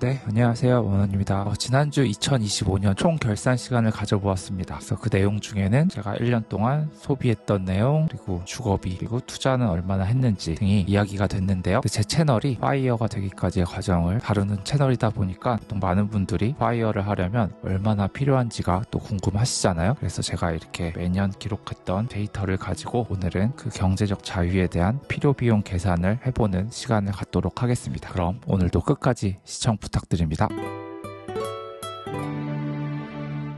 네, 안녕하세요. 원원입니다. 지난주 2025년 총 결산 시간을 가져보았습니다. 그래서 그 내용 중에는 제가 1년 동안 소비했던 내용, 그리고 주거비, 그리고 투자는 얼마나 했는지 등이 이야기가 됐는데요. 제 채널이 파이어가 되기까지의 과정을 다루는 채널이다 보니까 또 많은 분들이 파이어를 하려면 얼마나 필요한지가 또 궁금하시잖아요. 그래서 제가 이렇게 매년 기록했던 데이터를 가지고 오늘은 그 경제적 자유에 대한 필요 비용 계산을 해보는 시간을 갖도록 하겠습니다. 그럼 오늘도 끝까지 시청 부탁드립니다.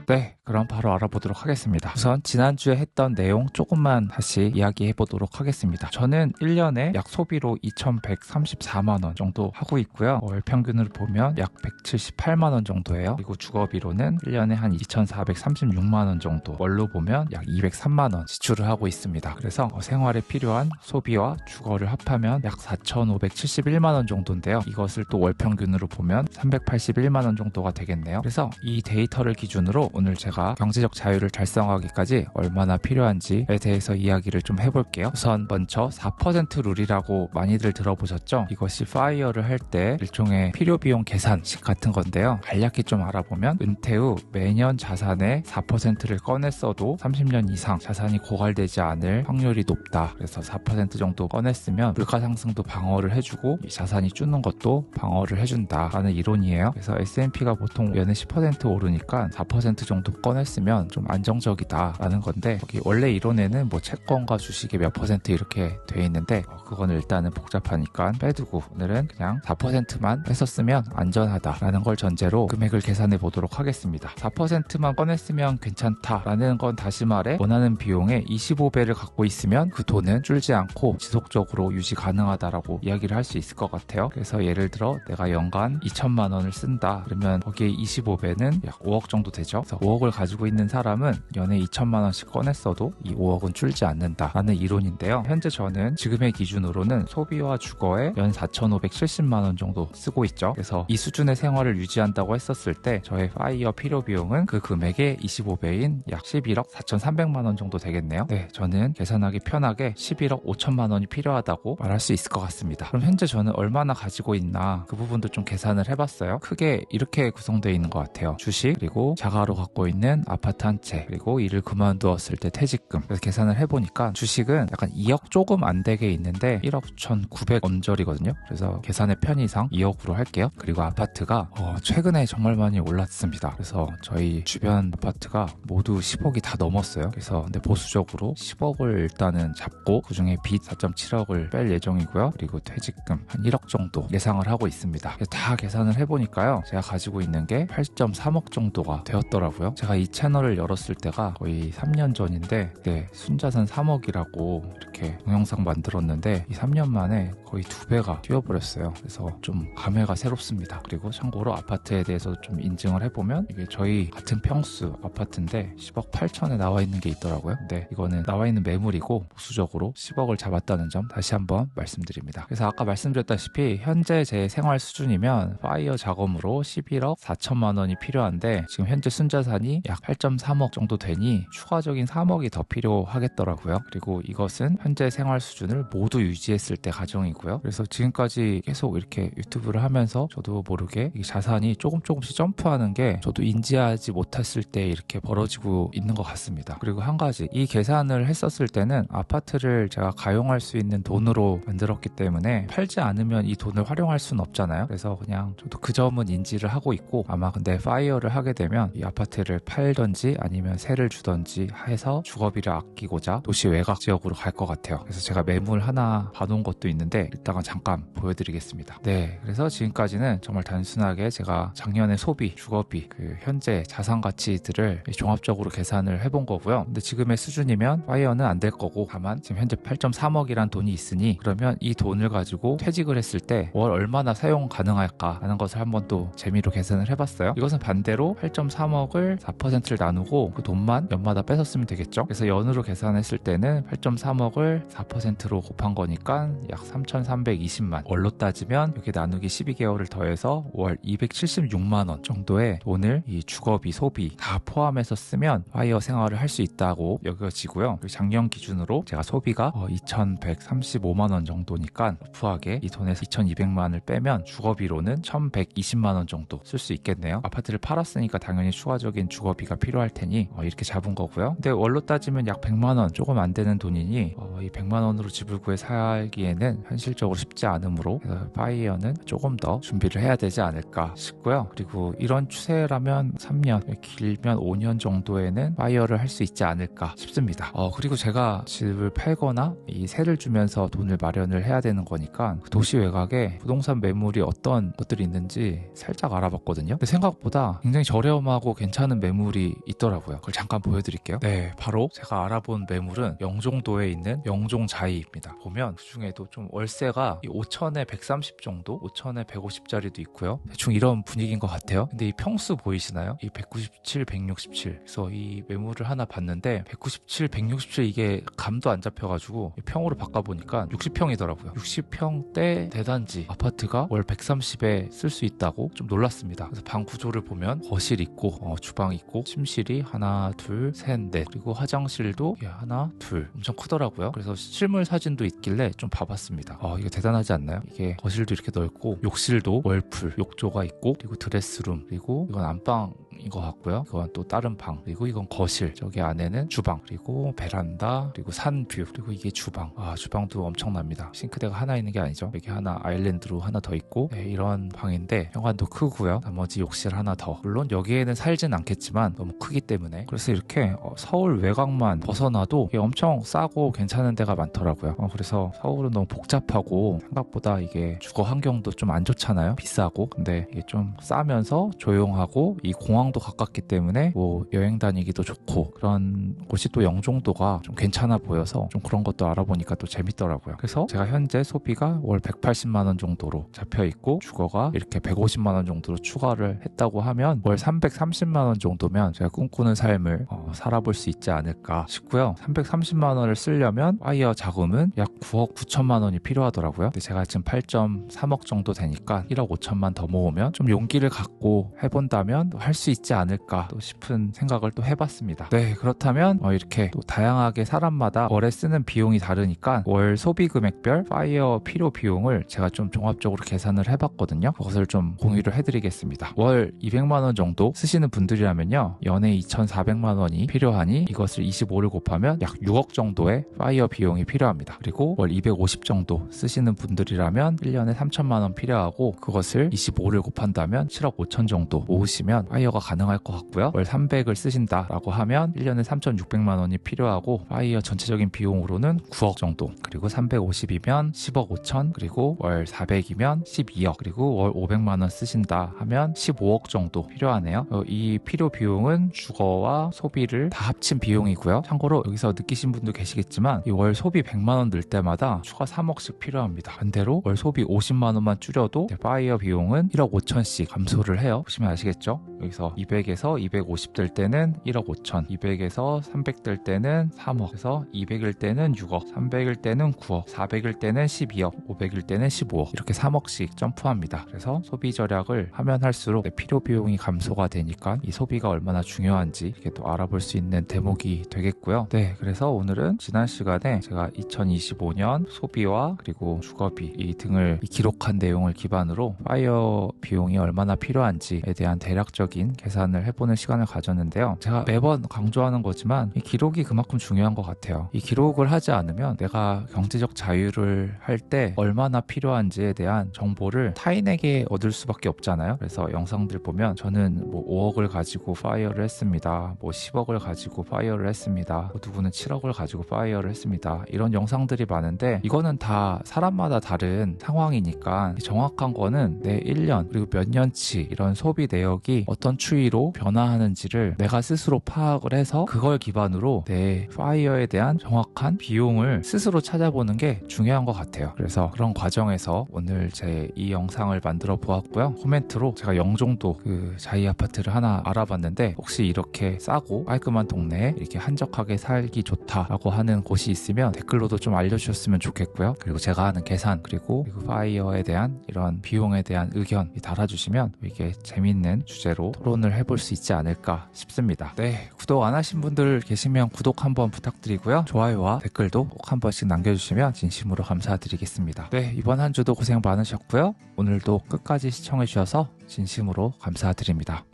네, 그럼 바로 알아보도록 하겠습니다. 우선 지난주에 했던 내용 조금만 다시 이야기해 보도록 하겠습니다. 저는 1년에 약 소비로 2,134만원 정도 하고 있고요. 월 평균으로 보면 약 178만원 정도예요. 그리고 주거비로는 1년에 한 2,436만원 정도, 월로 보면 약 203만원 지출을 하고 있습니다. 그래서 생활에 필요한 소비와 주거를 합하면 약 4,571만원 정도인데요. 이것을 또 월 평균으로 보면 381만원 정도가 되겠네요. 그래서 이 데이터를 기준으로 오늘 제가 경제적 자유를 달성하기까지 얼마나 필요한지에 대해서 이야기를 좀 해볼게요. 우선 먼저 4% 룰이라고 많이들 들어보셨죠? 이것이 파이어를 할 때 일종의 필요비용 계산식 같은 건데요. 간략히 좀 알아보면 은퇴 후 매년 자산의 4%를 꺼냈어도 30년 이상 자산이 고갈되지 않을 확률이 높다. 그래서 4% 정도 꺼냈으면 물가 상승도 방어를 해주고 이 자산이 주는 것도 방어를 해준다라는 이론이에요. 그래서 S&P가 보통 연에 10% 오르니까 4% 정도 꺼냈으면 좀 안정적이다라는 건데, 여기 원래 이론에는 뭐 채권과 주식이 몇 퍼센트 이렇게 돼 있는데 그건 일단은 복잡하니까 빼두고 오늘은 그냥 4%만 했었으면 안전하다라는 걸 전제로 금액을 계산해 보도록 하겠습니다. 4%만 꺼냈으면 괜찮다라는 건 다시 말해 원하는 비용의 25배를 갖고 있으면 그 돈은 줄지 않고 지속적으로 유지 가능하다라고 이야기를 할 수 있을 것 같아요. 그래서 예를 들어 내가 연간 2천만 원을 쓴다 그러면 거기에 25배는 약 5억 정도 되죠. 그래서 5억을 가지고 있는 사람은 연에 2천만 원씩 꺼냈어도 이 5억은 줄지 않는다라는 이론인데요. 현재 저는 지금의 기준으로는 소비와 주거에 연 4,570만 원 정도 쓰고 있죠. 그래서 이 수준의 생활을 유지한다고 했었을 때 저의 파이어 필요 비용은 그 금액의 25배인 약 11억 4,300만 원 정도 되겠네요. 네, 저는 계산하기 편하게 11억 5천만 원이 필요하다고 말할 수 있을 것 같습니다. 그럼 현재 저는 얼마나 가지고 있나 그 부분도 좀 계산을 해봤어요. 크게 이렇게 구성되어 있는 것 같아요. 주식, 그리고 자가로 갖고 있는 아파트 한 채, 그리고 일을 그만두었을 때 퇴직금. 그래서 계산을 해보니까 주식은 약간 2억 조금 안 되게 있는데 1억 1,900 언저리거든요. 그래서 계산의 편의상 2억으로 할게요. 그리고 아파트가 최근에 정말 많이 올랐습니다. 그래서 저희 주변 아파트가 모두 10억이 다 넘었어요. 그래서 근데 보수적으로 10억을 일단은 잡고 그중에 빚 4.7억을 뺄 예정이고요. 그리고 퇴직금 한 1억 정도 예상을 하고 있습니다. 다 계산을 해보니까요, 제가 가지고 있는 게 8.3억 정도가 되었더라고요. 제가 이 채널을 열었을 때가 거의 3년 전인데 순자산 3억이라고 이렇게 동영상 만들었는데 이 3년 만에 거의 2배가 뛰어버렸어요. 그래서 좀 감회가 새롭습니다. 그리고 참고로 아파트에 대해서 좀 인증을 해보면 이게 저희 같은 평수 아파트인데 10억 8천에 나와 있는 게 있더라고요. 근데 이거는 나와 있는 매물이고 보수적으로 10억을 잡았다는 점 다시 한번 말씀드립니다. 그래서 아까 말씀드렸다시피 현재 제 생활 수준이면 파이어 자금으로 11억 4천만 원이 필요한데 지금 현재 순자산이 약 8.3억 정도 되니 추가적인 3억이 더 필요하겠더라고요. 그리고 이것은 현재 생활 수준을 모두 유지했을 때 가정이고요. 그래서 지금까지 계속 이렇게 유튜브를 하면서 저도 모르게 이 자산이 조금씩 점프하는 게 저도 인지하지 못했을 때 이렇게 벌어지고 있는 것 같습니다. 그리고 한 가지, 이 계산을 했었을 때는 아파트를 제가 가용할 수 있는 돈으로 만들었기 때문에 팔지 않으면 이 돈을 활용할 수는 없잖아요. 그래서 그냥 저도 그 점은 인지를 하고 있고, 아마 근데 파이어를 하게 되면 이 아파트를 팔던지 아니면 세를 주던지 해서 주거비를 아끼고자 도시 외곽 지역으로 갈 것 같아요. 그래서 제가 매물 하나 봐놓은 것도 있는데 이따가 잠깐 보여드리겠습니다. 네, 그래서 지금까지는 정말 단순하게 제가 작년의 소비, 주거비, 그 현재 자산 가치들을 종합적으로 계산을 해본 거고요. 근데 지금의 수준이면 파이어는 안 될 거고, 다만 지금 현재 8.3억이란 돈이 있으니 그러면 이 돈을 가지고 퇴직을 했을 때 월 얼마나 사용 가능할까 하는 것을 한번 또 재미로 계산을 해봤어요. 이것은 반대로 8.3억을 3억을 4%를 나누고 그 돈만 연마다 뺏었으면 되겠죠. 그래서 연으로 계산했을 때는 8.3억을 4%로 곱한 거니까 약 3,320만. 월로 따지면 여기 나누기 12개월을 더해서 월 276만 원 정도의 돈을 이 주거비, 소비 다 포함해서 쓰면 파이어 생활을 할 수 있다고 여겨지고요. 작년 기준으로 제가 소비가 2,135만 원 정도니까 러프하게 이 돈에서 2,200만을 빼면 주거비로는 1,120만 원 정도 쓸 수 있겠네요. 아파트를 팔았으니까 당연히 추가적인 주거비가 필요할 테니 이렇게 잡은 거고요. 근데 월로 따지면 약 100만 원 조금 안 되는 돈이니 이 100만 원으로 집을 구해 살기에는 현실적으로 쉽지 않으므로 파이어는 조금 더 준비를 해야 되지 않을까 싶고요. 그리고 이런 추세라면 3년, 길면 5년 정도에는 파이어를 할 수 있지 않을까 싶습니다. 그리고 제가 집을 팔거나 이 세를 주면서 돈을 마련을 해야 되는 거니까 도시 외곽에 부동산 매물이 어떤 것들이 있는지 살짝 알아봤거든요. 근데 생각보다 굉장히 저렴하고 괜찮은 매물이 있더라고요. 그걸 잠깐 보여드릴게요. 네, 바로 제가 알아본 매물은 영종도에 있는 영종자이입니다. 보면 그 중에도 좀 월세가 5천에 130 정도, 5천에 150짜리도 있고요. 대충 이런 분위기인 것 같아요. 근데 이 평수 보이시나요? 이 197, 167. 그래서 이 매물을 하나 봤는데 197, 167 이게 감도 안 잡혀가지고 평으로 바꿔보니까 60평이더라고요. 60평대 대단지 아파트가 월 130에 쓸 수 있다고 좀 놀랐습니다. 그래서 방 구조를 보면 거실 있고 주방 있고 침실이 하나, 둘, 셋, 넷 그리고 화장실도 하나, 둘 엄청 크더라고요. 그래서 실물 사진도 있길래 좀 봐봤습니다. 이거 대단하지 않나요? 이게 거실도 이렇게 넓고 욕실도 월풀 욕조가 있고 그리고 드레스룸 그리고 이건 안방인 것 같고요. 이건 또 다른 방 그리고 이건 거실 저기 안에는 주방 그리고 베란다 그리고 산뷰 그리고 이게 주방 주방도 엄청납니다. 싱크대가 하나 있는 게 아니죠. 여기 하나 아일랜드로 하나 더 있고 이런 방인데 현관도 크고요. 나머지 욕실 하나 더 물론 여기에는 살진 않겠지만 너무 크기 때문에 그래서 이렇게 서울 외곽만 벗어나도 이게 엄청 싸고 괜찮은 데가 많더라고요. 그래서 서울은 너무 복잡하고 생각보다 이게 주거 환경도 좀 안 좋잖아요. 비싸고 근데 이게 좀 싸면서 조용하고 이 공항도 가깝기 때문에 뭐 여행 다니기도 좋고 그런 곳이 또 영종도가 좀 괜찮아 보여서 좀 그런 것도 알아보니까 또 재밌더라고요. 그래서 제가 현재 소비가 월 180만 원 정도로 잡혀 있고 주거가 이렇게 150만 원 정도로 추가를 했다고 하면 월 330만 원 정도면 제가 꿈꾸는 삶을 살아볼 수 있지 않을까 싶고요. 330만 원을 쓰려면 파이어 자금은 약 9억 9천만 원이 필요하더라고요. 근데 제가 지금 8.3억 정도 되니까 1억 5천만 더 모으면 좀 용기를 갖고 해본다면 할 수 있지 않을까 또 싶은 생각을 또 해봤습니다. 네, 그렇다면 이렇게 또 다양하게 사람마다 월에 쓰는 비용이 다르니까 월 소비 금액별 파이어 필요 비용을 제가 좀 종합적으로 계산을 해봤거든요. 그것을 좀 공유를 해드리겠습니다. 월 200만 원 정도 쓰시는 분들이라면요. 연에 2,400만 원이 필요하니 이것을 25를 곱하면 약 6억 정도의 파이어 비용이 필요합니다. 그리고 월 250 정도 쓰시는 분들이라면 1년에 3천만 원 필요하고 그것을 25를 곱한다면 7억 5천 정도 모으시면 파이어가 가능할 것 같고요. 월 300을 쓰신다라고 하면 1년에 3,600만 원이 필요하고 파이어 전체적인 비용으로는 9억 정도 그리고 350이면 10억 5천 그리고 월 400이면 12억 그리고 월 500만 원 쓰신다 하면 15억 정도 필요하네요. 이 필요 비용은 주거와 소비를 다 합친 비용이고요. 참고로 여기서 느끼신 분도 계시겠지만 이 월 소비 100만 원 늘 때마다 추가 3억씩 필요합니다. 반대로 월 소비 50만 원만 줄여도 파이어 비용은 1억 5천씩 감소를 해요. 보시면 아시겠죠? 여기서 200에서 250 될 때는 1억 5천 200에서 300 될 때는 3억 그래서 200일 때는 6억 300일 때는 9억 400일 때는 12억 500일 때는 15억 이렇게 3억씩 점프합니다. 그래서 소비 절약을 하면 할수록 내 필요 비용이 감소가 되니까 이 소비가 얼마나 중요한지 이렇게 또 알아볼 수 있는 대목이 되겠고요. 네, 그래서 오늘은 지난 시간에 제가 2025년 소비와 그리고 주거비 이 등을 기록한 내용을 기반으로 파이어 비용이 얼마나 필요한지에 대한 대략적인 계산을 해보는 시간을 가졌는데요. 제가 매번 강조하는 거지만 이 기록이 그만큼 중요한 것 같아요. 이 기록을 하지 않으면 내가 경제적 자유를 할 때 얼마나 필요한지에 대한 정보를 타인에게 얻을 수밖에 없잖아요. 그래서 영상들 보면 저는 뭐 5억을 가지고 파이어를 했습니다. 뭐 10억을 가지고 파이어를 했습니다. 뭐 누구는 7억을 가지고 파이어를 했습니다. 이런 영상들이 많은데 이거는 다 사람마다 다른 상황이니까 정확한 거는 내 1년 그리고 몇 년치 이런 소비 내역이 어떤 추이로 변화하는지를 내가 스스로 파악을 해서 그걸 기반으로 내 파이어에 대한 정확한 비용을 스스로 찾아보는 게 중요한 것 같아요. 그래서 그런 과정에서 오늘 제 이 영상을 만들어 보았고요. 코멘트로 제가 영종도 그 자이 아파트를 하나 알아봤는데 혹시 이렇게 싸고 깔끔한 동네에 이렇게 한적하게 살기 좋다라고 하는 곳이 있으면 댓글로도 좀 알려주셨으면 좋겠고요. 그리고 제가 하는 계산 그리고 파이어에 대한 이런 비용에 대한 의견 달아주시면 이게 재밌는 주제로 토론을 해볼 수 있지 않을까 싶습니다. 네, 구독 안 하신 분들 계시면 구독 한번 부탁드리고요. 좋아요와 댓글도 꼭 한 번씩 남겨주시면 진심으로 감사드리겠습니다. 네, 이번 한 주도 고생 많으셨고요. 오늘도 끝까지 시청해주셔서 진심으로 감사드립니다.